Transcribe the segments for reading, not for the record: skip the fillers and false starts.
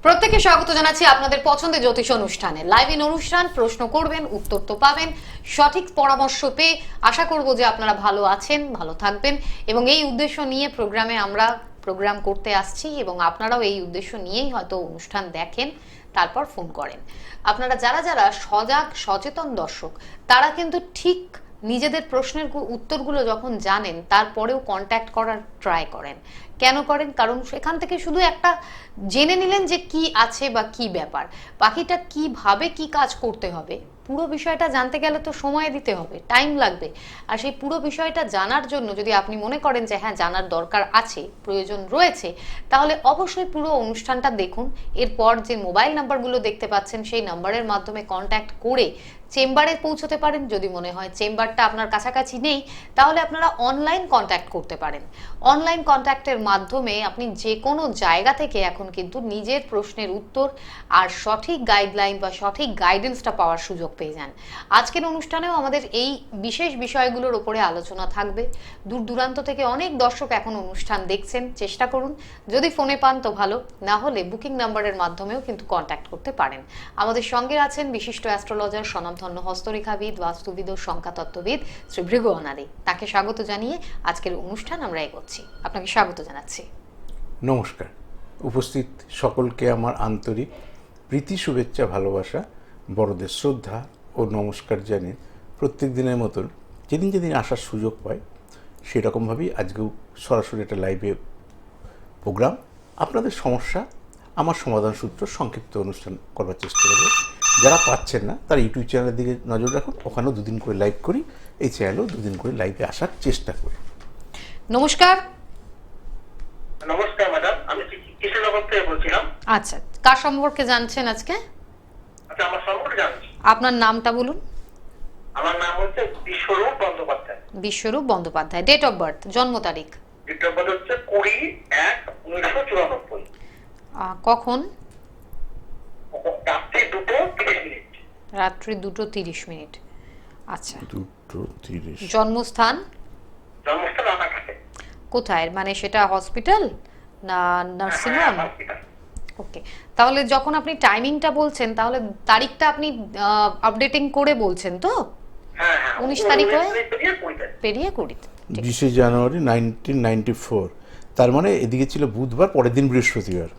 প্রত্যেককে স্বাগত জানাচ্ছি আপনাদের পছন্দের জ্যোতিষ অনুষ্ঠানে। লাইভ ইন অনুষ্ঠান, প্রশ্ন করবেন, উত্তর তো পাবেন। সঠিক পরামর্শ পেয়ে আশা করব যে আপনারা ভালো আছেন, ভালো থাকবেন এবং এই উদ্দেশ্য নিয়ে আমরা প্রোগ্রাম করতে আসছি এবং আপনারাও এই উদ্দেশ্য নিয়েই হয়তো অনুষ্ঠান দেখেন, তারপর ফোন করেন। আপনারা যারা যারা সজাগ সচেতন দর্শক, তারা কিন্তু ঠিক নিজেদের প্রশ্নের উত্তরগুলো যখন জানেন তারপরেও কন্ট্যাক্ট করার ট্রাই করেন। কেন করেন? কারণ সেখান থেকে শুধু একটা জেনে নিলেন যে কি আছে বা কি ব্যাপার, বাকিটা কিভাবে কি কাজ করতে হবে, পুরো বিষয়টা জানতে গেলে তো সময় দিতে হবে, টাইম লাগবে। আর সেই পুরো বিষয়টা জানার জন্য যদি আপনি মনে করেন যে হ্যাঁ জানার দরকার আছে, প্রয়োজন রয়েছে, তাহলে অবশ্যই পুরো অনুষ্ঠানটা দেখুন। এরপর যে মোবাইল নাম্বারগুলো দেখতে পাচ্ছেন সেই নাম্বারের মাধ্যমে কন্ট্যাক্ট করে চেম্বারে পৌঁছতে পারেন। যদি মনে হয় চেম্বারটা আপনার কাছাকাছি নেই, তাহলে আপনারা অনলাইন কন্ট্যাক্ট করতে পারেন। অনলাইন কন্ট্যাক্টের মাধ্যমে আপনি যে কোনো জায়গা থেকে এখন কিন্তু নিজের প্রশ্নের উত্তর আর সঠিক গাইডলাইন বা সঠিক গাইডেন্সটা পাওয়ার সুযোগ পেয়ে যান। আজকের অনুষ্ঠানেও আমাদের এই বিশেষ বিষয়গুলোর উপরে আলোচনা থাকবে। দূর দূরান্ত থেকে অনেক দর্শক এখন অনুষ্ঠান দেখছেন, চেষ্টা করুন। যদি ফোনে পান তো ভালো, না হলে বুকিং নাম্বারের মাধ্যমেও কিন্তু কন্ট্যাক্ট করতে পারেন। আমাদের সঙ্গে আছেন বিশিষ্ট অ্যাস্ট্রোলজার, স্বনামধন্য হস্তরেখাবিদ, বাস্তুবিদ ও সংখ্যাতত্ত্ববিদ শ্রী ভৃগু অনাদি। তাকে স্বাগত জানিয়ে আজকের অনুষ্ঠান আমরা এগোচ্ছি। আপনাকে স্বাগত জানাচ্ছি। নমস্কার। উপস্থিত সকলকে আমার আন্তরিক প্রীতি, শুভেচ্ছা, ভালোবাসা, বড়দের শ্রদ্ধা ও নমস্কার জানিয়ে প্রত্যেক দিনের মতন যেদিন যেদিন আসার সুযোগ পাই সেরকমভাবেই আজকেও সরাসরি একটা লাইভে প্রোগ্রাম। আপনাদের সমস্যা আমার সমাধান সূত্র সংক্ষিপ্ত অনুষ্ঠান করবার চেষ্টা করব। যারা পাচ্ছেন না তারা ইউটিউব চ্যানেলের দিকে নজর রাখুন, ওখানেও দুদিন করে লাইভ করি, এই চ্যানেলেও দুদিন করে লাইভে আসার চেষ্টা করি। নমস্কার। নমস্কার ম্যাডাম, আমি কৃষ্ণনগর থেকে বলছিলাম। আচ্ছা, কার সম্পর্কে জানছেন আজকে? আচ্ছা, আমার সম্পর্কে জানছি। আপনার নামটা বলুন। আমার নাম হচ্ছে বিশ্বরূপ বন্দ্যোপাধ্যায়। বিশ্বরূপ বন্দ্যোপাধ্যায়। ডেট অফ বার্থ, জন্ম তারিখ? ডেট অফ বার্থ হচ্ছে 20-1-1994। কখন? রাত্রি 2:30। রাত্রি 2:30। আচ্ছা, 2:30। জন্মস্থান? জন্মস্থান রানাঘাটে। কোথায়, মানে সেটা হসপিটাল না নার্সিং হোম? ওকে, তাহলে যখন আপনি টাইমিংটা বলছেন তাহলে তারিখটা আপনি আপডেটিং করে বলছেন তো? হ্যাঁ, 19 তারিখ হয়ে পেরিয়ে 20 20 জানুয়ারি 1994। তার মানে এদিকে ছিল বুধবার, পরের দিন বৃহস্পতিবার।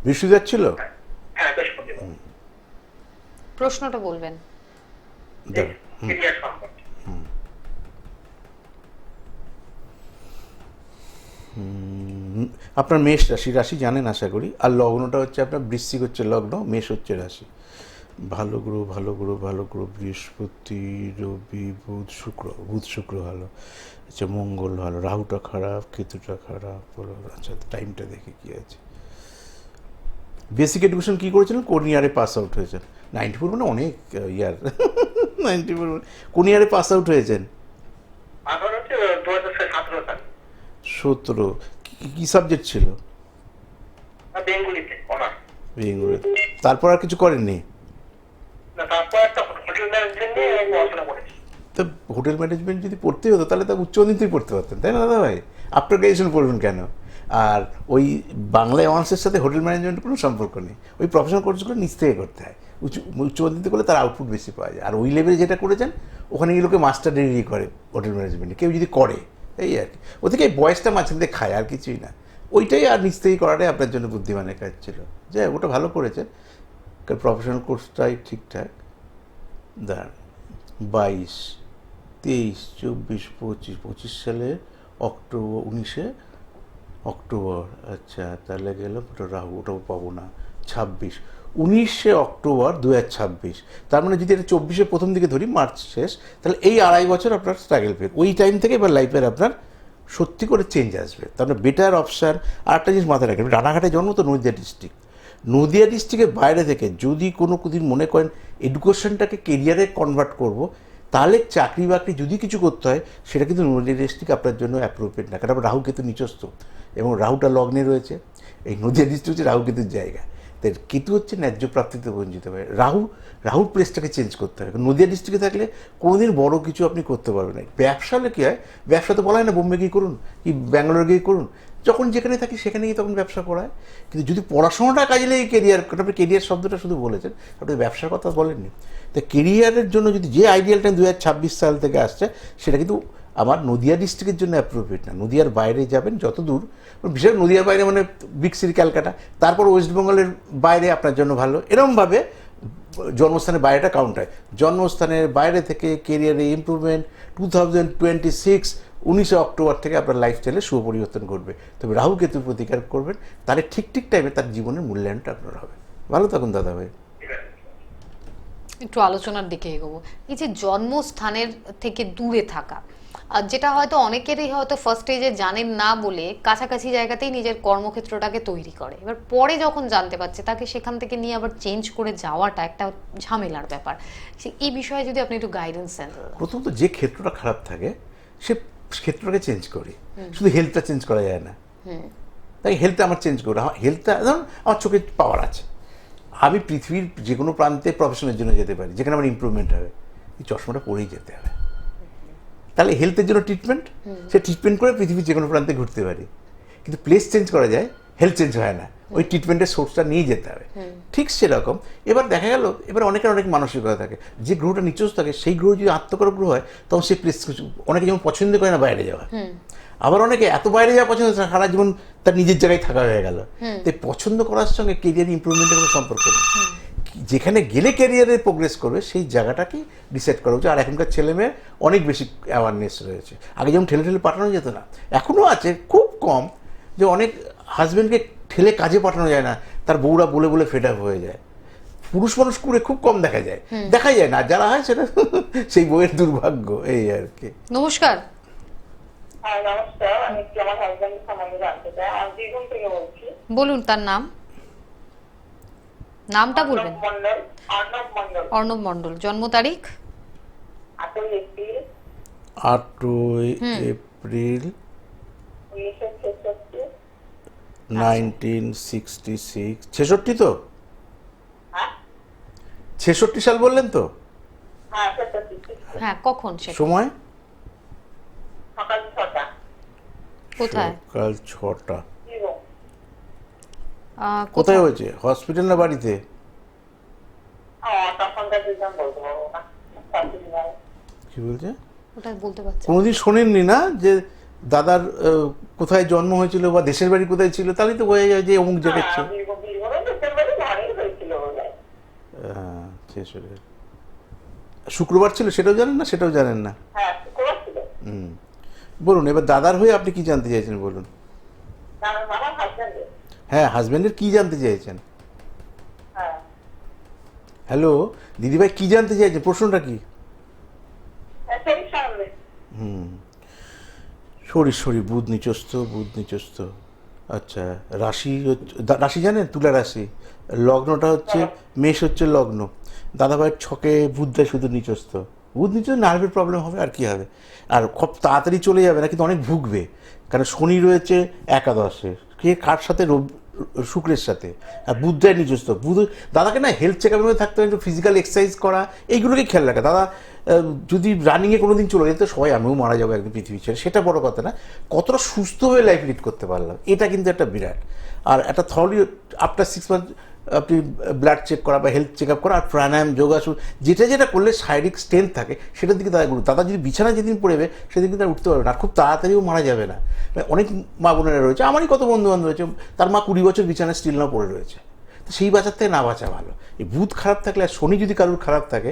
বৃহস্পতিবার ছিল। হ্যাঁ, বৃহস্পতিবার। প্রশ্নটা বলবেন। ক্যারিয়ার সম্পর্কে। আপনার মেষ রাশি জানেন আশা করি, আর লগ্নটা হচ্ছে আপনার বৃশ্চিক হচ্ছে লগ্ন, মেষ হচ্ছে রাশি। ভালো গ্রহ বৃহস্পতি, রবি, বুধ শুক্র ভালো। আচ্ছা, মঙ্গল ভালো, রাহুটা খারাপ, কেতুটা খারাপ। আচ্ছা, টাইমটা দেখে কি আছে। বেসিক এডুকেশন কি করেছিলেন? কোন ইয়ারে পাস আউট হয়েছেন? 94 মানে অনেক ইয়ার। 94 কোন ইয়ারে পাস আউট হয়েছেন? আমার হচ্ছে 2017 সালে। 17। কি সাবজেক্ট ছিল? বেঙ্গলিতে অনার্স। বেঙ্গলিতে। তারপর আর কিছু করেননি? না, তারপর একটা হোটেল ম্যানেজমেন্ট নিয়ে পড়াশোনা করেছি। তো হোটেল ম্যানেজমেন্ট যদি পড়তে হতো তাহলে তো উচ্চমাধ্যমিকই পড়তে পারতেন, তাই না দাদা ভাই? আফটার গ্র্যাজুয়েশন পড়বেন কেন? আর ওই বাংলা অনার্সের সাথে হোটেল ম্যানেজমেন্টের কোনো সম্পর্ক নেই। ওই প্রফেশনাল কোর্সগুলো নিচ থেকে করতে হয়। উচ্চমাধ্যমিক করলে তার আউটপুট বেশি পাওয়া যায়। আর ওই লেভেলে যেটা করেছেন ওখানে গিয়ে লোকে মাস্টার ডিগ্রি করে হোটেল ম্যানেজমেন্টে, কেউ যদি করে, এই আর কি। ও থেকে এই বয়সটা মাঝখান থেকে খায়, আর কিছুই না। ওইটাই আর নিচ থেকে করাটাই আপনার জন্য বুদ্ধিমানের কাজ ছিল। যাই ওটা ভালো করেছেন, কারণ প্রফেশনাল কোর্সটাই ঠিকঠাক। দাঁড়ান, 22, 23, 24, 25 সালে অক্টোবর, 19 অক্টোবর। আচ্ছা, তাহলে গেলাম ওটা রাহু, ওটাও পাবো না। 26, 19 অক্টোবর 2026। তার মানে যদি এটা 24-এর প্রথম দিকে ধরি, মার্চ শেষ, তাহলে এই 2.5 বছর আপনার স্ট্রাগল ফেল। ওই টাইম থেকে এবার লাইফের আপনার সত্যি করে চেঞ্জ আসবে। তার মানে বেটার অপশান। আর একটা জিনিস মাথায় রাখবেন, রানাঘাটে জন্ম তো, নদিয়া ডিস্ট্রিক্ট। নদিয়া ডিস্ট্রিক্টের বাইরে থেকে যদি কোনো দিন মনে করেন এডুকেশনটাকে কেরিয়ারে কনভার্ট করব, তাহলে চাকরি বাকরি যদি কিছু করতে হয় সেটা কিন্তু নদিয়া ডিস্ট্রিক্ট আপনার জন্য অ্যাপ্রোপ্রিয়েট না। কারণ রাহু কেতু নিচস্থ এবং রাহুটা লগ্নে রয়েছে। এই নদিয়া ডিস্ট্রিক্ট হচ্ছে রাহু কেতুর জায়গা। তাই কেতু হচ্ছে ন্যায্য প্রাপ্তিতে বঞ্চিত হবে। রাহুর প্লেসটাকে চেঞ্জ করতে হবে। নদিয়া ডিস্ট্রিক্টে থাকলে কোনোদিন বড় কিছু আপনি করতে পারবেন না। ব্যবসা হলে কী হয়, ব্যবসা তো বলা হয় না বোম্বে গিয়ে করুন কি ব্যাঙ্গালোর গিয়ে করুন, যখন যেখানে থাকি সেখানেই তখন ব্যবসা করায়। কিন্তু যদি পড়াশোনাটা কাজে লেগে কেরিয়ার, আপনি কেরিয়ার শব্দটা শুধু বলেছেন, আপনি ব্যবসার কথা বলেননি। তো কেরিয়ারের জন্য যদি যে আইডিয়াল টাইম 2026 সাল থেকে আসছে, সেটা কিন্তু আমার নদিয়া ডিস্ট্রিক্টের জন্য অ্যাপ্রোপ্রিয়েট না। নদিয়ার বাইরে যাবেন যত দূর, বিশেষ নদিয়ার বাইরে মানে বিগ সিটি ক্যালকাটা, তারপর ওয়েস্ট বেঙ্গলের বাইরে আপনার জন্য ভালো। এরকমভাবে জন্মস্থানের বাইরেটা কাউন্ট হয়। জন্মস্থানের বাইরে থেকে কেরিয়ারে ইমপ্রুভমেন্ট 2026 19 অক্টোবর থেকে আপনার লাইফস্টাইলে সুপরিবর্তন ঘটবে। তবে রাহু কেতু প্রতিকার করবেন, তাহলে ঠিক ঠিক টাইমে তার জীবনের মূল্যায়নটা আপনার হবে। ভালো থাকুন দাদা ভাই। একটু আলোচনার দিকে এগোবো। এই যে জন্মস্থানের থেকে দূরে থাকা, আর যেটা হয়তো অনেকেরই হয়তো ফার্স্ট স্টেজে জানেন না বলে কাছাকাছি জায়গাতেই নিজের কর্মক্ষেত্রটাকে তৈরি করে, এবার পরে যখন জানতে পারছে তাকে সেখান থেকে নিয়ে আবার চেঞ্জ করে যাওয়াটা একটা ঝামেলার ব্যাপার। এই বিষয়ে যদি আপনি একটু গাইডেন্স দেন। প্রথমত যে ক্ষেত্রটা খারাপ থাকে সে ক্ষেত্রটাকে চেঞ্জ করি, শুধু হেলথটা চেঞ্জ করা যায় না। তাই হেলথটা আমার চেঞ্জ করি। হেলথটা ধরুন আমার চোখের পাওয়ার আছে, আমি পৃথিবীর যে কোনো প্রান্তে প্রফেশনের জন্য যেতে পারি, যেখানে আমার ইমপ্রুভমেন্ট হবে, এই চশমাটা পরেই যেতে হবে। তাহলে হেলথের জন্য ট্রিটমেন্ট, সে ট্রিটমেন্ট করে পৃথিবীর যে কোনো প্রান্তে ঘুরতে পারি। কিন্তু প্লেস চেঞ্জ করা যায়, হেলথ চেঞ্জ হয় না। ওই ট্রিটমেন্টের সোর্সটা নিয়ে যেতে হবে। ঠিক সেরকম এবার দেখা গেল, এবার অনেকের অনেক মানসিকতা থাকে, যে গ্রহটা নিচস্ত থাকে সেই গ্রহ যদি আত্মকারক গ্রহ হয়, তখন সে প্লেস, অনেকে যেমন পছন্দ করে না বাইরে যাওয়া, আবার অনেকে এত বাইরে যাওয়া পছন্দ, সারা জীবন তার নিজের জায়গায় থাকা হয়ে গেল। তাই পছন্দ করার সঙ্গে কেরিয়ার ইমপ্রুভমেন্টের কোনো সম্পর্ক নেই। যেখানে গেলে ক্যারিয়ারে প্রোগ্রেস করবে সেই জায়গাটাকেই ডিসাইড করা উচিত। আর এখনকার ছেলে মেয়ের অনেক বেশি অ্যাওয়ারনেস রয়েছে। আগে যেমন ঠেলে ঠেলে পাঠানো যেত না, এখনও আছে, খুব কম, যে অনেক হাজব্যান্ডকে ঠেলে কাজে পাঠানো যায় না, তার বউরা বলে বলে ফেড আপ হয়ে যায়। পুরুষ মানুষ করে খুব কম দেখা যায়, দেখা যায় না, যারা হয় সেটা সেই বউয়ের দুর্ভাগ্য, এই আর কি। নমস্কার। হ্যাঁ নমস্কার, আমি একটু আমার হাজবেন্ডের সম্বন্ধে জানতে চাই। আমি বীরভূম থেকে বলছি। বলুন তার নামটা বলবেন। অর্ণব মন্ডল। অর্ণব মন্ডল। জন্ম তারিখ 8 এপ্রিল 8 এপ্রিল 1966। 1966। 66 তো? হ্যাঁ 66 সাল বললেন তো? হ্যাঁ 66। হ্যাঁ, কখন সেটা? সময়? সকাল 6টা। কোথায়? সকাল 6টা। বীরভূম। কোথায় হয়েছে, হসপিটাল না বাড়িতে? তখনকার দুজন বলতে পারবো না। কি বলছে? ওটা বলতে পারছি। কোনোদিন শোনেননি না যে দাদার কোথায় জন্ম হয়েছিল বা দেশের বাড়ি কোথায় ছিল? তাহলেই তো বোঝা যায় যে অমুক জায়গায় ছিল। শুক্রবার ছিল, সেটাও জানেন না? সেটাও জানেন না? বলুন এবার দাদার হয়ে আপনি কি জানতে চাইছেন বলুন। হ্যাঁ, হাজবেন্ডের কি জানতে চাইছেন? হ্যালো দিদিভাই, কি জানতে চাইছেন, প্রশ্নটা কি? শরীর বুধ নিচস্থ। আচ্ছা, রাশি জানেন? তুলা রাশি। লগ্নটা হচ্ছে মেষ, হচ্ছে লগ্ন। দাদাভাইয়ের ছকে বুধটা শুধু নিচস্থ। বুধ নিচস্থ, নার্ভের প্রবলেম হবে, আর কি হবে। আর খুব তাড়াতাড়ি চলে যাবে না, কিন্তু অনেক ভুগবে, কারণ শনি রয়েছে একাদশে, কে কার সাথে, শুক্রের সাথে, আর বুধটাই নিজস্ব। বুধ দাদাকে না হেলথ চেক আপের মধ্যে থাকতে হবে, একটু ফিজিক্যাল এক্সারসাইজ করা, এইগুলোকে খেয়াল রাখা। দাদা যদি রানিংয়ে কোনো দিন চলে যেত, সবাই আমিও মারা যাবো একদিন পৃথিবী ছেড়ে, সেটা বড় কথা না, কতটা সুস্থ হয়ে লাইফ লিড করতে পারলাম, এটা কিন্তু একটা বিরাট। আর একটা থরলি আফটার 6 মান্থ আপনি ব্লাড চেক করা বা হেলথ চেক আপ করা, আর প্রাণায়াম, যোগাসন, যেটা করলে শারীরিক স্ট্রেংথ থাকে, সেটার দিকে দাদা গুরুত্ব। দাদা যদি বিছানা যেদিন পড়বে সেদিন কিন্তু আর উঠতে পারবে না, আর খুব তাড়াতাড়িও মারা যাবে না। অনেক মা বোনেরা রয়েছে, আমারই কত বন্ধু বান্ধব রয়েছে, তার মা 20 বছর বিছানায় স্টিল না পড়ে রয়েছে। তো সেই বাঁচার থেকে না বাঁচা ভালো। এই বুধ খারাপ থাকলে, আর শনি যদি কারোর খারাপ থাকে,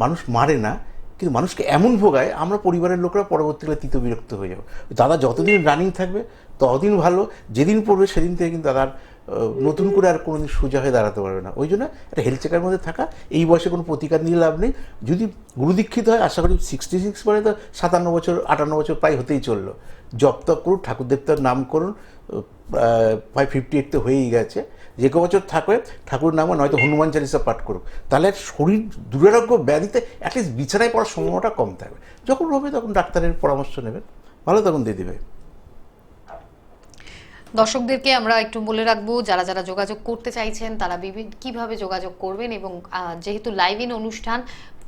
মানুষ মারে না, কিন্তু মানুষকে এমন ভোগায়, আমরা পরিবারের লোকরা পরবর্তীকালে তিত বিরক্ত হয়ে যাবো। দাদা যতদিন রানিং থাকবে ততদিন ভালো, যেদিন পড়বে সেদিন থেকে কিন্তু দাদার নতুন করে আর কোনোদিন সোজা হয়ে দাঁড়াতে পারবে না। ওই জন্য একটা হেলথ চেকার মধ্যে থাকা, এই বয়সে কোনো প্রতিকার নিয়ে লাভ নেই। যদি গুরুদীক্ষিত হয়, আশা করি 66 পরে তো 57 বছর 58 বছর প্রায় হতেই চললো। জপ তপ করুন, ঠাকুর দেবতার নাম করুন, প্রায় 58 তো হয়েই গেছে। যে ক বছর থাকবে ঠাকুর নাম, নয়তো হনুমান চালিসা পাঠ করুক, তাহলে শরীর দুরারোগ্য ব্যাধিতে অ্যাটলিস্ট বিছানায় পড়ার সম্ভাবনাটা কম থাকবে। যখন হবে তখন ডাক্তারের পরামর্শ নেবেন। ভালো থাকুন দিদিভাই। দর্শকদেরকে আমরা একটু বলে রাখবো, যারা যারা যোগাযোগ করতে চাইছেন তারা কিভাবে যোগাযোগ করবেন, এবং যেহেতু লাইভ ইন অনুষ্ঠান,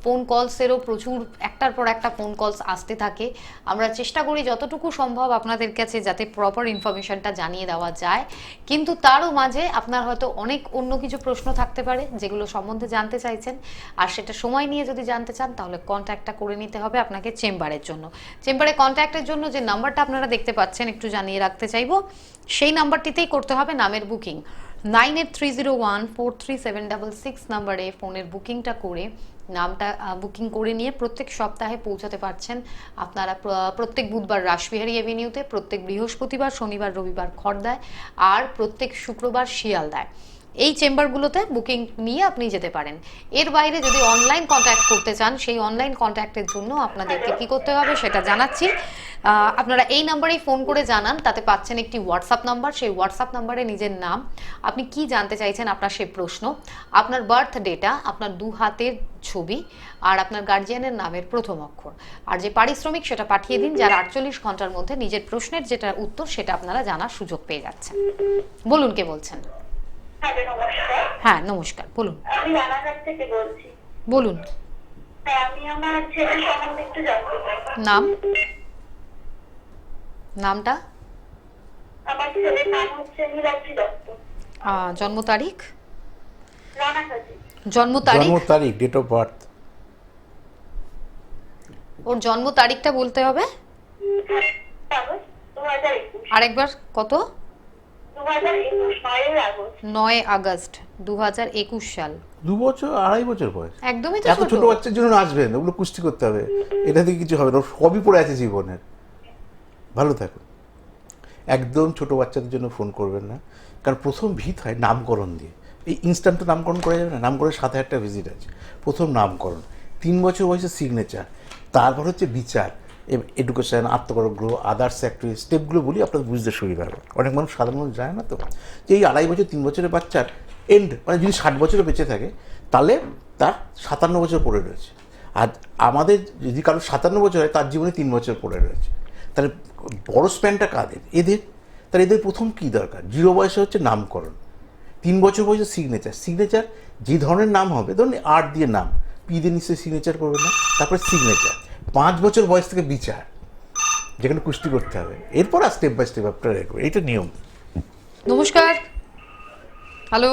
ফোন কলসেরও প্রচুর একটার পর একটা ফোন কলস আসতে থাকে। আমরা চেষ্টা করি যতটুকু সম্ভব আপনাদের কাছে যাতে প্রপার ইনফরমেশনটা জানিয়ে দেওয়া যায়, কিন্তু তারও মাঝে আপনার হয়তো অনেক অন্য কিছু প্রশ্ন থাকতে পারে যেগুলো সম্বন্ধে জানতে চাইছেন, আর সেটা সময় নিয়ে যদি জানতে চান তাহলে কন্ট্যাক্টটা করে নিতে হবে আপনাকে চেম্বারের জন্য। চেম্বারে কন্ট্যাক্টের জন্য যে নাম্বারটা আপনারা দেখতে পাচ্ছেন একটু জানিয়ে রাখতে চাইবো, সেই নাম্বারটিতেই করতে হবে নামের বুকিং। 9830143766 নাম্বারে ফোনের বুকিংটা করে নামটা বুকিং করে নিয়ে প্রত্যেক সপ্তাহে পৌঁছাতে পারছেন আপনারা। প্রত্যেক বুধবার রাসবিহারী এভিনিউতে, প্রত্যেক বৃহস্পতিবার, শনিবার, রবিবার খড়দায়, আর প্রত্যেক শুক্রবার শিয়ালদায়। এই চেম্বারগুলোতে বুকিং নিয়ে আপনি যেতে পারেন। এর বাইরে যদি অনলাইন কন্ট্যাক্ট করতে চান, সেই অনলাইন কন্ট্যাক্টের জন্য আপনাদেরকে কি করতে হবে সেটা জানাচ্ছি। আপনারা এই নাম্বারেই ফোন করে জানান, তাতে পাচ্ছেন একটি হোয়াটসঅ্যাপ নাম্বার। সেই হোয়াটসঅ্যাপ নাম্বারে নিজের নাম, আপনি কি জানতে চাইছেন আপনার সেই প্রশ্ন, আপনার বার্থ ডেটা, আপনার 2 হাতের ছবি, আর আপনার গার্জিয়ানের নামের প্রথম অক্ষর, আর যে পারিশ্রমিক সেটা পাঠিয়ে দিন, যার 48 ঘন্টার মধ্যে নিজের প্রশ্নের যেটা উত্তর সেটা আপনারা জানার সুযোগ পেয়ে যাচ্ছেন। বলুন, কে বলছেন? হ্যালো, নমস্কার। হ্যাঁ নমস্কার, বলুন। আমি রানাঘাট থেকে বলছি। বলুন। হ্যাঁ, আমি আমার ছেলের সম্বন্ধে একটু জানতে চাই। নাম, নামটা? আমার ছেলের নাম হচ্ছে নীলাদ্রি দত্ত। জন্ম তারিখ? রানাঘাটে। জন্ম তারিখ, জন্ম তারিখ, ডেট অফ বার্থ। ওর জন্ম তারিখটা বলতে হবে। আগস্ট 2021। আরেকবার, কত? 2021, 9 আগস্ট। 9 আগস্ট 2021 সাল। 2 বছর 2.5 বছর বয়স। একদমই তো এত ছোট বাচ্চার জন্য নাচবেন? ওগুলো কুস্তি করতে হবে, এটা থেকে কিছু হবে না। ওর সবই পড়ে আছে জীবনের। ভালো থাকুন। একদম ছোট বাচ্চাদের জন্য ফোন করবেন না, কারণ প্রথম ভিত হয় নামকরণ দিয়ে। এই ইনস্ট্যান্ট তো নামকরণ করা যাবে না, নামকরণের 7-8টা ভিজিট আছে। প্রথম নামকরণ, 3 বছর বয়সে সিগনেচার, তারপর হচ্ছে বিচার, এডুকেশন, আত্মকরণ গ্রহ, আদার্স অ্যাক্টিভিটি, স্টেপগুলো বলি আপনাদের বুঝতে সুবিধা হবে। অনেক মানুষ, সাধারণ মানুষ যায় না তো, যে এই 2.5 বছর 3 বছরের বাচ্চার এন্ড, মানে যদি 60 বছরে বেঁচে থাকে তাহলে তার 57 বছর পড়ে রয়েছে। আর আমাদের যদি কারো 57 বছর হয় তার জীবনে 3 বছর পড়ে রয়েছে। তাহলে বড় স্প্যানটা কাদের? এদের। তাহলে এদের প্রথম কী দরকার? 0 বয়সে হচ্ছে নামকরণ, 3 বছর বয়সে সিগনেচার। সিগনেচার যে ধরনের নাম হবে, ধরুন আর দিয়ে নাম, পি দিয়ে নিশ্চয়ই সিগনেচার করবে না, তারপরে সিগনেচার। 5 বছর বয়স থেকে বিচার, যেখানে কুস্তি করতে হবে। এরপর আর স্টেপ বাই স্টেপ আপনারা এগোবে, এইটা নিয়ম। নমস্কার। হ্যালো।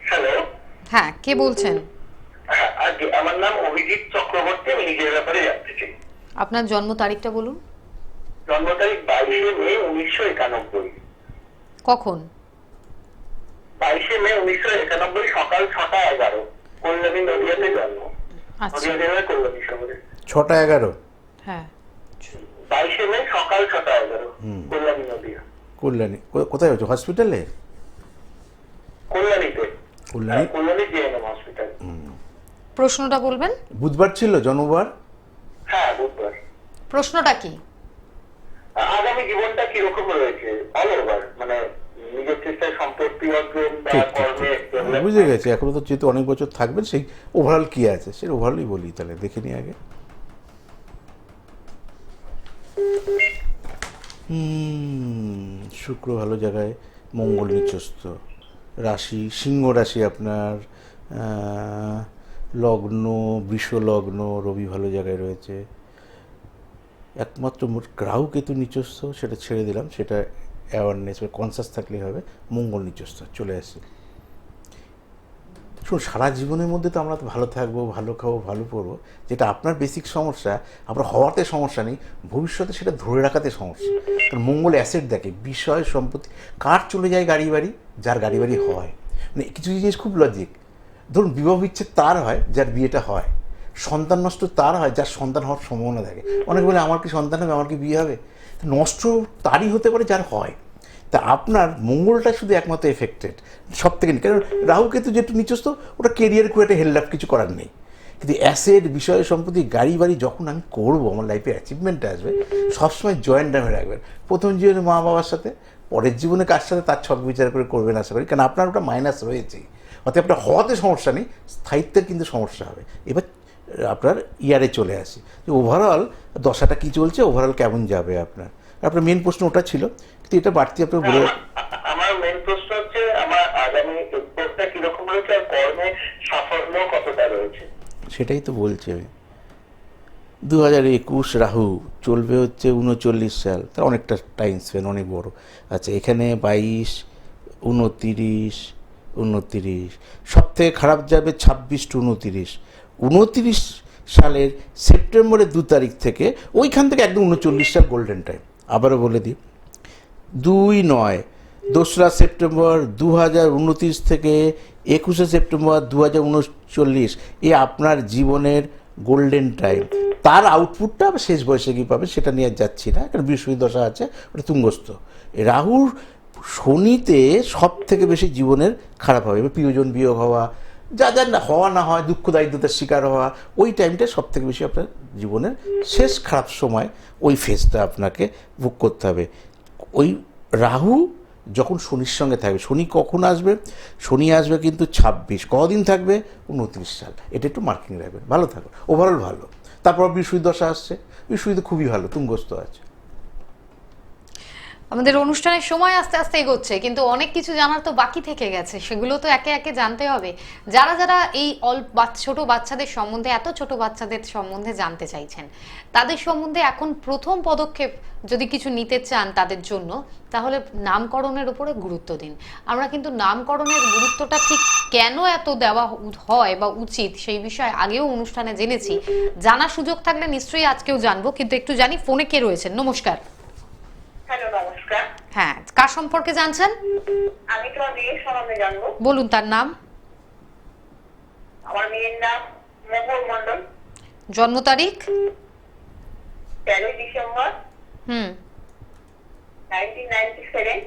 হ্যালো, হ্যাঁ, কে বলছেন? আমার নাম অভিজিৎ চক্রবর্তী। আমি নিজের ব্যাপারে জানতে চাই। আপনার জন্ম তারিখটা বলুন। জন্ম তারিখ 22 মে 1991। কখন? 22 মে 1991, সকাল 6:11। কল্যাণী, নদিয়াতে জন্ম। আচ্ছা, নদিয়া জেলার কল্যাণী শহরে। 6টা-11? হ্যাঁ। 22 মে সকাল 6:11, কল্যাণী, নদিয়া। কল্যাণী কোথায় হচ্ছে? হসপিটালে? কল্যাণীতে। Kalyani, Kalyani GNM hospital. প্রশ্নটা বলবেন। বুধবার ছিল জন্মবার? হ্যাঁ, বুধবার। প্রশ্নটা কি? আগামী জীবনটা কিরকম রয়েছে বলো এবার, মানে নিজের চেষ্টায় সম্পত্তি অর্জন বা ঠিক ঠিক কর্মে ঠিক, development। বুঝে গেছি। এখনো তো যেহেতু অনেক বছর থাকবেন, সেই ওভারঅল কী আছে সেই ওভারঅলই বলি। তাহলে দেখে নিই আগে। শুক্র ভালো জায়গায়, মঙ্গল নিচস্থ, রাশি সিংহ রাশি আপনার, লগ্ন বৃষ লগ্ন, রবি ভালো জায়গায় রয়েছে। একমাত্র রাহু কেতু নিচস্থ, সেটা ছেড়ে দিলাম, সেটা অ্যাওয়ারনেস বা কনসাস থাকলেই হবে। মঙ্গল নিচস্থ চলে আসে। শুনুন, সারা জীবনের মধ্যে তো আমরা তো ভালো থাকবো, ভালো খাবো, ভালো পড়বো, যেটা আপনার বেসিক সমস্যা, আপনার হওয়াতে সমস্যা নেই, ভবিষ্যতে সেটা ধরে রাখাতে সমস্যা। কারণ মঙ্গল অ্যাসেট দেখে, বিষয় সম্পত্তি। কার চলে যায় গাড়ি বাড়ি? যার গাড়ি বাড়ি হয়। মানে কিছু জিনিস খুব লজিক। ধরুন বিবাহ বিচ্ছেদ তার হয় যার বিয়েটা হয়, সন্তান নষ্ট তার হয় যার সন্তান হওয়ার সম্ভাবনা থাকে। অনেকে বলে আমার কি সন্তান হবে, আমার কি বিয়ে হবে? নষ্ট তারই হতে পারে যার হয়। তা আপনার মঙ্গলটা শুধু একমাত্র এফেক্টেড, সব থেকে। কারণ রাহু কেতু যেটু নিচস্থ, ওটা কেরিয়ার খুব একটা হেল্প কিছু করার নেই। কিন্তু অ্যাসেট, বিষয় সম্পত্তি, গাড়ি বাড়ি যখন আমি করবো, আমার লাইফে অ্যাচিভমেন্ট আসবে, সবসময় জয়েন্ট নামে রাখবেন। প্রথম জীবনে মা বাবার সাথে, পরের জীবনে কার সাথে তার ছক বিচার করে করবেন আশা করি। কারণ আপনার ওটা মাইনাস রয়েছেই। অর্থাৎ আপনার হওয়াতে সমস্যা নেই, স্থায়িত্বের কিন্তু সমস্যা হবে। এবার আপনার ইয়ারে চলে আসি, যে ওভারঅল দশাটা কী চলছে, ওভারঅল কেমন যাবে আপনার। আপনার মেন প্রশ্ন ওটা ছিল, কিন্তু এটা বাড়তি আপনার বলে। আমার মেন প্রশ্ন হচ্ছে আমার আগামী উদ্যোগটা কিরকম রয়েছে আর কর্মে সাফল্য কতটা রয়েছে। সেটাই তো বলছি আমি। 2021 রাহু চলবে হচ্ছে 39 সাল, তার অনেকটা টাইম স্পেন, অনেক বড়। আচ্ছা, এখানে 22, 29, 29, সব থেকে খারাপ যাবে 26 টু 29। 29 সালের সেপ্টেম্বরের 2 তারিখ থেকে ওইখান থেকে একদম 39 সাল গোল্ডেন টাইম। আবারও বলে দিই, 2 সেপ্টেম্বর 2029 থেকে 21 সেপ্টেম্বর 2039 এ আপনার জীবনের গোল্ডেন টাইম। তার আউটপুটটা শেষ বয়সে কী পাবে সেটা নিয়ে আর যাচ্ছি না, কারণ বৃহস্পতি দশা আছে, ওটা তুঙ্গস্থ। রাহুর শনিতে সব থেকে বেশি জীবনের খারাপ হবে, এবার প্রিয়জন বিয়োগ হওয়া, যা যা না হওয়া না হয়, দুঃখ দারিদ্রতার শিকার হওয়া, ওই টাইমটা সব থেকে বেশি আপনার জীবনের শেষ খারাপ সময়, ওই ফেজটা আপনাকে বুক করতে হবে। ওই রাহু যখন শনির সঙ্গে থাকবে, শনি কখন আসবে? শনি আসবে কিন্তু 26, কদিন থাকবে? 29 সাল। এটা একটু মার্কিং রাখবেন, ভালো থাকবে, ওভারঅল ভালো। তারপর বৃহস্পতি দশা আসছে, বৃহস্পতি তো খুবই ভালো, তুঙ্গস্থ আছে। আমাদের অনুষ্ঠানের সময় আস্তে আস্তে এগোচ্ছে, কিন্তু অনেক কিছু জানার তো বাকি থেকে গেছে, সেগুলো তো একে একে জানতে হবে। যারা যারা এই ছোট বাচ্চাদের সম্বন্ধে, এত ছোট বাচ্চাদের সম্বন্ধে জানতে চাইছেন, তাদের সম্বন্ধে এখন প্রথম পদক্ষেপ যদি কিছু নিতে চান তাদের জন্য, তাহলে নামকরণের উপরে গুরুত্ব দিন। আমরা কিন্তু নামকরণের গুরুত্বটা ঠিক কেন এত দেওয়া হয় বা উচিত সেই বিষয়ে আগেও অনুষ্ঠানে জেনেছি। জানার সুযোগ থাকলে নিশ্চয়ই আজকেও জানবো, কিন্তু একটু জানি ফোনে কে রয়েছেন। নমস্কার। হ্যালো, নমস্কার। হ্যাঁ, কার সম্পর্কে জানছেন? আমি তোমার মেয়ের সম্বন্ধে জানবো। বলুন তার নাম। আমার মেয়ের নাম মোহর মন্ডল। জন্ম তারিখ? 13 ডিসেম্বর হুম। 1997।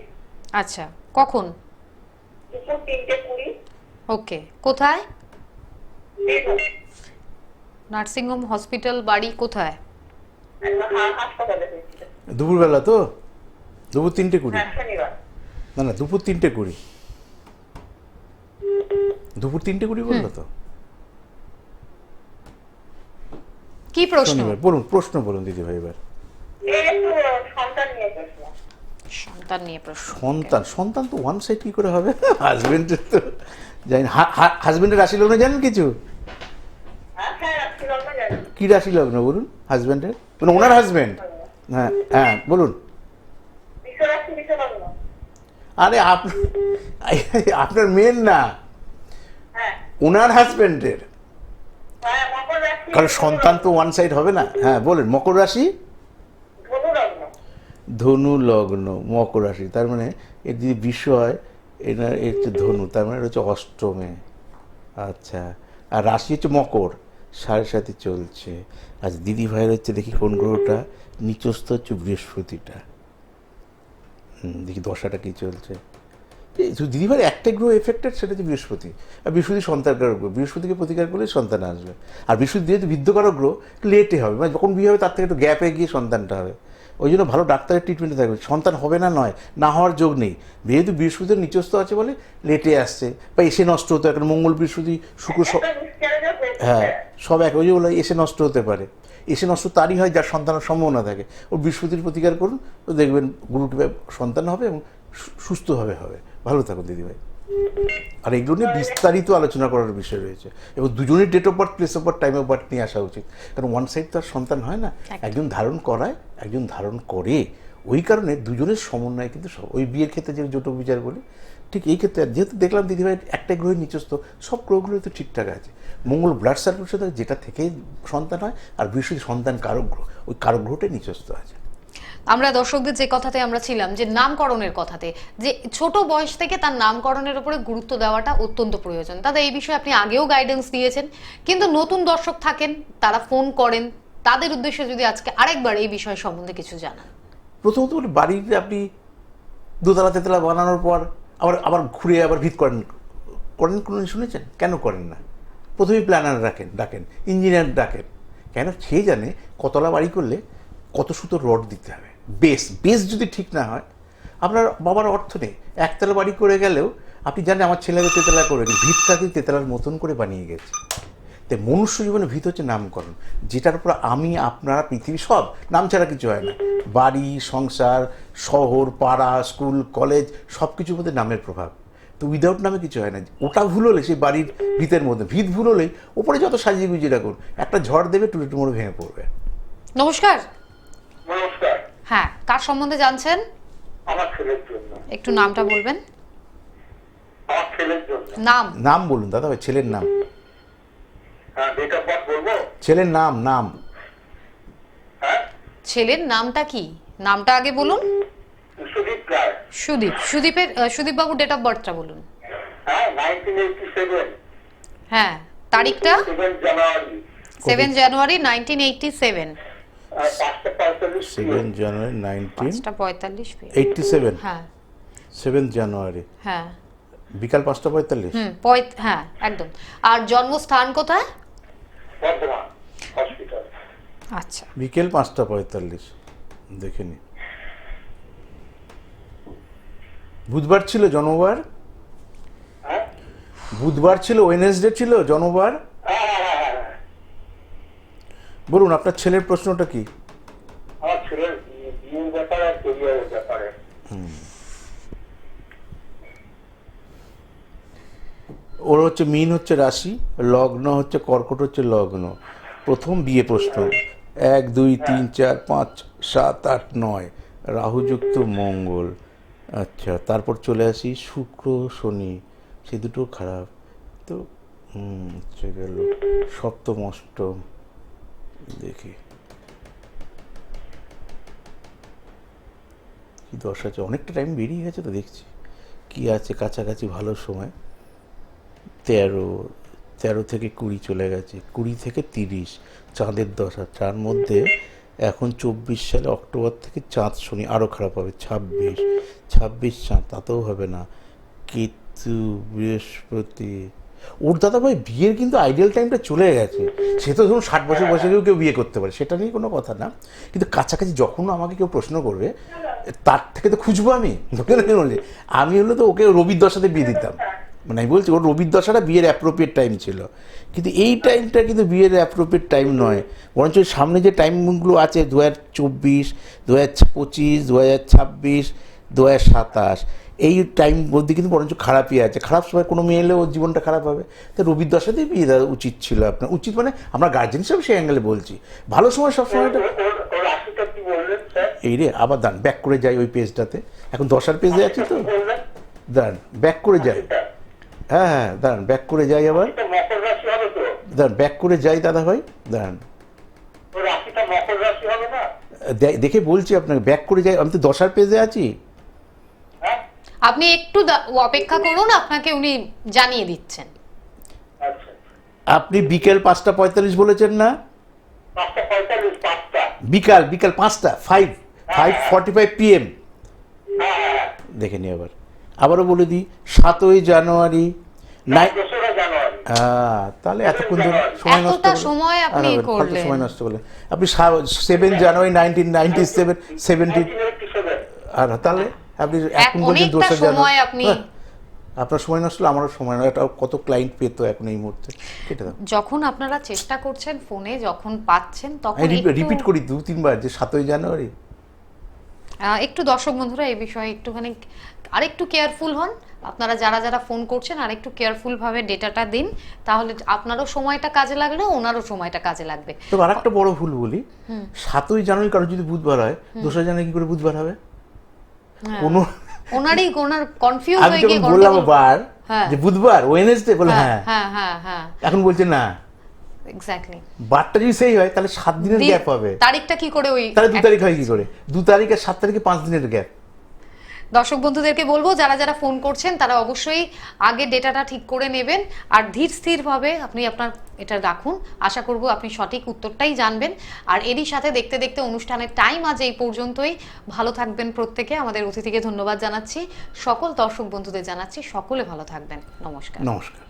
আচ্ছা, কখন? দুপুর 3:20। ওকে, কোথায়? দেখুন, নার্সিংহোম, হসপিটাল, বাড়ি কোথায়? হাসপাতালে হয়েছিল। দুপুরবেলা তো? দুপুর 3:20? হ্যাঁ, শনিবার। না, দুপুর 3:20। দুপুর 3:20 বললো তো? কি প্রশ্ন? শনিবার। বলুন, প্রশ্ন বলুন দিদিভাই এবার। এই একটু সন্তান নিয়ে প্রশ্ন। সন্তান নিয়ে প্রশ্ন। সন্তান তো ওয়ান সাইড কি করে হবে? হাজবেন্ডের তো জানি, হাজবেন্ডের রাশি লগ্ন জানেন কিছু? হ্যাঁ হ্যাঁ, রাশি লগ্ন জানি। কি রাশি লগ্ন বলুন হাজবেন্ডের, মানে ওনার হাজবেন্ড? হ্যাঁ হ্যাঁ, বলুন। বিশ্বরাশি, বিশ্বলগ্ন। আরে আপনার মেয়ের না, হ্যাঁ ওনার হাজবেন্ডের। হ্যাঁ, মকর রাশি। কারণ সন্তান তো ওয়ান সাইড হবে না। হ্যাঁ বলেন। মকর রাশি, ধনু লগ্ন। ধনু লগ্ন, মকর রাশি, তার মানে এর যদি বিশ্ব হয়, এনার এর হচ্ছে ধনু, তার মানে হচ্ছে অষ্টমে। আচ্ছা, আর রাশি হচ্ছে মকর, 7.5 চলছে। আচ্ছা, দিদি ভাইয়ের হচ্ছে দেখি কোন গ্রহটা নিচস্থ হচ্ছে, বৃহস্পতিটা। দেখি দশাটা কি চলছে। দিদি ভাইয়ের একটাই গ্রহ এফেক্টেড, সেটা হচ্ছে বৃহস্পতি। আর বৃহস্পতি সন্তানকারক গ্রহ, বৃহস্পতিকে প্রতিকার করলে সন্তান আসবে। আর বৃহস্পতি যেহেতু বিদ্যকারক গ্রহ, লেটে হবে, মানে যখন বিয়ে হবে তার থেকে একটু গ্যাপে গিয়ে সন্তানটা হবে। ওই জন্য ভালো ডাক্তারের ট্রিটমেন্টে থাকবে। সন্তান হবে না নয়, না হওয়ার যোগ নেই, যেহেতু বৃহস্পতির নিচস্থ আছে বলে লেটে আসছে, বা এসে নষ্ট হতে পারে। মঙ্গল, বৃহস্পতি, শুক্র সব, হ্যাঁ সব এক, ওই যে বলে এসে নষ্ট হতে পারে। এসে নষ্ট তারই হয় যার সন্তানের সম্ভাবনা থাকে। ও বৃহস্পতির প্রতিকার করুন, তো দেখবেন গুরুকে সন্তান হবে এবং সুস্থভাবে হবে। ভালো থাকুন দিদিভাই। আর এগুলো নিয়ে বিস্তারিত আলোচনা করার বিষয় রয়েছে, এবং দুজনের date of birth, place of birth, time of birth নিয়ে আসা উচিত। কারণ ওয়ান সাইড তো আর সন্তান হয় না, একজন ধারণ করায়, একজন ধারণ করে। ওই কারণে দুজনের সমন্বয় কিন্তু ওই বিয়ের ক্ষেত্রে যে জটক বিচার বলি, ঠিক এই ক্ষেত্রে যেহেতু দেখলাম দিদিভাই একটা গ্রহের নিচস্থ, সব গ্রহগুলো তো ঠিকঠাক আছে। মঙ্গল ব্লাড সার্কুলেশন থাকে, যেটা থেকে সন্তান হয়, আর বৃহস্পতি সন্তান কারক গ্রহ, ওই কারক গ্রহটাই নিচস্থ আছে। আমরা দর্শকদের যে কথাতে আমরা ছিলাম, যে নামকরণের কথাতে, যে ছোট বয়স থেকে তার নামকরণের উপরে গুরুত্ব দেওয়াটা অত্যন্ত প্রয়োজন। দাদা, এই বিষয়ে আপনি আগেও গাইডেন্স দিয়েছেন, কিন্তু নতুন দর্শক থাকেন, তারা ফোন করেন, তাদের উদ্দেশ্যে যদি আজকে আরেকবার এই বিষয় সম্বন্ধে কিছু জানান। প্রথমত বলি, বাড়িতে আপনি দোতলা তেতলা বানানোর পর আবার ঘুরে আবার ভিত করেন কোনো শুনেছেন? কেন করেন না? প্রথমেই প্ল্যানার ডাকেন, ইঞ্জিনিয়ার ডাকেন। কেন? সে জানে কতলা বাড়ি করলে কত সুতো রড দিতে হবে। বেস যদি ঠিক না হয়, আপনার বাবার অর্থ নেই। একতলা বাড়ি করে গেলেও আপনি জানেন, আমার ছেলেকে তেতলা করে, ভিতটাকে তেতলার মতন করে বানিয়ে গেছে। তাই মনুষ্য জীবনে ভিত হচ্ছে নামকরণ, যেটার উপর আমি, আপনারা, পৃথিবী সব নাম ছাড়া কিছু হয় না। বাড়ি, সংসার, শহর, পাড়া, স্কুল, কলেজ, সব কিছুর মধ্যে নামের প্রভাব। তো তো উইদাউট নামে কিছু হয় না। ওটা ভুল হলে সেই বাড়ির ভিতের মধ্যে ভিত ভুল হলেই ওপরে যত সাজিয়ে গুজিয়ে রাখুন, একটা ঝড় দেবে টুলে টুমোরে ভেঙে পড়বে। নমস্কার। নমস্কার। হ্যাঁ, কার সম্বন্ধে জানছেন? আমার ছেলের জন্য। একটু নামটা বলবেন। আমার ছেলের জন্য। নাম বলুন দাদা ভাই, ছেলের নাম। হ্যাঁ, ডেট অফ বার্থ বলবো? ছেলের নাম। হ্যাঁ, ছেলের নামটা কি? নামটা আগে বলুন। সুদীপ রায়। সুদীপ বাবুর ডেট অফ বার্থটা বলুন। হ্যাঁ, 1987। হ্যাঁ, তারিখটা 7 জানুয়ারি। 7 জানুয়ারি 1987। 5:45 7 জানুয়ারি 5:45 1987। হ্যাঁ 7 জানুয়ারি হ্যাঁ বিকাল 5:45। হ্যাঁ একদম। আর জন্মস্থান কোথায়? বর্ধমান হসপিটাল। আচ্ছা, বিকেল 5:45। দেখে নি। বুধবার ছিল জন্মবার? হ্যাঁ, বুধবার ছিল, ওয়েডনেসডে ছিল জন্মবার? হ্যাঁ। বলুন আপনার ছেলের প্রশ্নটা কি? আমার ছেলের বিয়ের ব্যাপারে আর কেরিয়ারের ব্যাপারে। ওর হচ্ছে মীন হচ্ছে রাশি, লগ্ন হচ্ছে কর্কট হচ্ছে লগ্ন। প্রথম বিয়ে প্রশ্ন, 1 2 3 4 5 7 8 9 রাহুযুক্ত মঙ্গল। আচ্ছা, তারপর চলে আসি শুক্র শনি, সে দুটো খারাপ তো। হচ্ছে গেল সপ্তম অষ্টম। দেখি কি দশ আছে, অনেকটা টাইম বেরিয়ে গেছে তো, দেখছি কি আছে কাছাকাছি ভালো সময়। 13 থেকে 20 চলে গেছে, 20 থেকে 30 চাঁদের দশা। তার মধ্যে এখন 24 সালে অক্টোবর থেকে চাঁদ শনি আরও খারাপ হবে। 26 চাঁদ, তাতেও হবে না। কেতু বৃহস্পতি, ওর দাদা ভাই বিয়ের কিন্তু আইডিয়াল টাইমটা চলে গেছে। সে তো ধরুন 60 বছর বয়সে কেউ বিয়ে করতে পারে, সেটা নিয়ে কোনো কথা না। কিন্তু কাছাকাছি যখন আমাকে কেউ প্রশ্ন করবে, তার থেকে তো খুঁজবো আমি। আমি হলে তো ওকে রবির দশাতে বিয়ে দিতাম। মানে আমি বলছি ওর রবির দশাটা বিয়ের অ্যাপ্রোপ্রিয়েট টাইম ছিল, কিন্তু এই টাইমটা কিন্তু বিয়ের অ্যাপ্রোপ্রিয়েট টাইম নয়। বরঞ্চ সামনে যে টাইমগুলো আছে 2024, 2025, 2026, 2027, এই টাইম মধ্যে কিন্তু বরঞ্চ খারাপই আছে। খারাপ সময় কোনো মেয়ে এলে ওর জীবনটা খারাপ হবে। তো রবির দশাতেই বিয়ে দেওয়া উচিত ছিল আপনার। উচিত মানে আমরা গার্জেন হিসাবে সেই অ্যাঙ্গেলে বলছি। ভালো সময় সব সময়টা ওর রাশিটা কি বললেন স্যার? এই রে, আবার দাঁড়ান ব্যাক করে যাই ওই পেজটাতে। এখন 10 পেজে আছি তো, বললেন দাঁড়ান ব্যাক করে যাই। হ্যাঁ দাঁড়ান ব্যাক করে যাই আবার। মকর রাশি হবে তো? দাঁড়ান ব্যাক করে যাই দাদা ভাই, দাঁড়ান। ওর রাশিটা মকর রাশি হবে না? দেখে বলছি আপনাকে, ব্যাক করে যাই। আমি তো 10 পেজে আছি। হ্যাঁ, আপনি একটু অপেক্ষা করুন, আপনাকে উনি জানিয়ে দিচ্ছেন। আচ্ছা। আপনি বিকেল 5:45 বলেছেন না? 5:45, 5টা। বিকাল 5টা 5:45 PM। হ্যাঁ, দেখে নি আবারও বলে দিই 7ই জানুয়ারি। 2রা জানুয়ারি। তাহলে এতক্ষণ ধরে সময় নষ্ট এতটা করলেন। সময় আপনি আর হবে না, ফালতু করলেন। সময় নষ্ট করলেন আপনি। 7 জানুয়ারি 1997, 70। 1987। আর তাহলে আপনি এখন বলছেন অনেকটা 2 জানুয়ারি। সময় আপনি আপনার সময় নষ্ট হলে আমারও সময় নয়। এটা কত ক্লায়েন্ট পেতো এখন এই মুহূর্তে, কেটে দাও। যখন আপনারা চেষ্টা করছেন ফোনে, যখন পাচ্ছেন তখন আমি একটু রিপিট করি 2-3 বার যে 7ই জানুয়ারি। একটু দর্শক বন্ধুরা এই বিষয়ে একটুখানি আরেকটু কেয়ারফুল হন। আপনারা যারা ফোন করছেন আরেকটু কেয়ারফুল ভাবে ডেটাটা দিন, তাহলে আপনারও সময়টা কাজে লাগলো, ওনারও সময়টা কাজে লাগবে। তো আরেকটা বড় ভুল বলি, 7ই জানুয়ারি কারো যদি বুধবার হয়, 2রা জানুয়ারি কি করে বুধবার হবে? কোনো ওনার কনফিউজ আমি হয়ে যখন গিয়ে বললাম বার হ্যাঁ। যে বুধবার, ওয়েডনেসডে, বলে হ্যাঁ। হ্যাঁ এখন বলছে না, এক্স্যাক্টলি। বারটা যদি সেই হয় তাহলে 7 দিনের গ্যাপ হবে। তারিখটা কি করে ওই তাহলে 2 তারিখ হয় কি করে? 2 তারিখ আর 7 তারিখে 5 দিনের গ্যাপ। দর্শক বন্ধুদেরকে বলবো যারা ফোন করছেন তারা অবশ্যই আগে ডেটাটা ঠিক করে নেবেন, আর ধীর স্থিরভাবে আপনি আপনার এটা রাখুন। আশা করব আপনি সঠিক উত্তরটাই জানবেন। আর এরই সাথে দেখতে দেখতে অনুষ্ঠানের টাইম আজ এই পর্যন্তই। ভালো থাকবেন প্রত্যেকে। আমাদের অতিথিকে ধন্যবাদ জানাচ্ছি, সকল দর্শক বন্ধুদের জানাচ্ছি সকলে ভালো থাকবেন। নমস্কার। নমস্কার।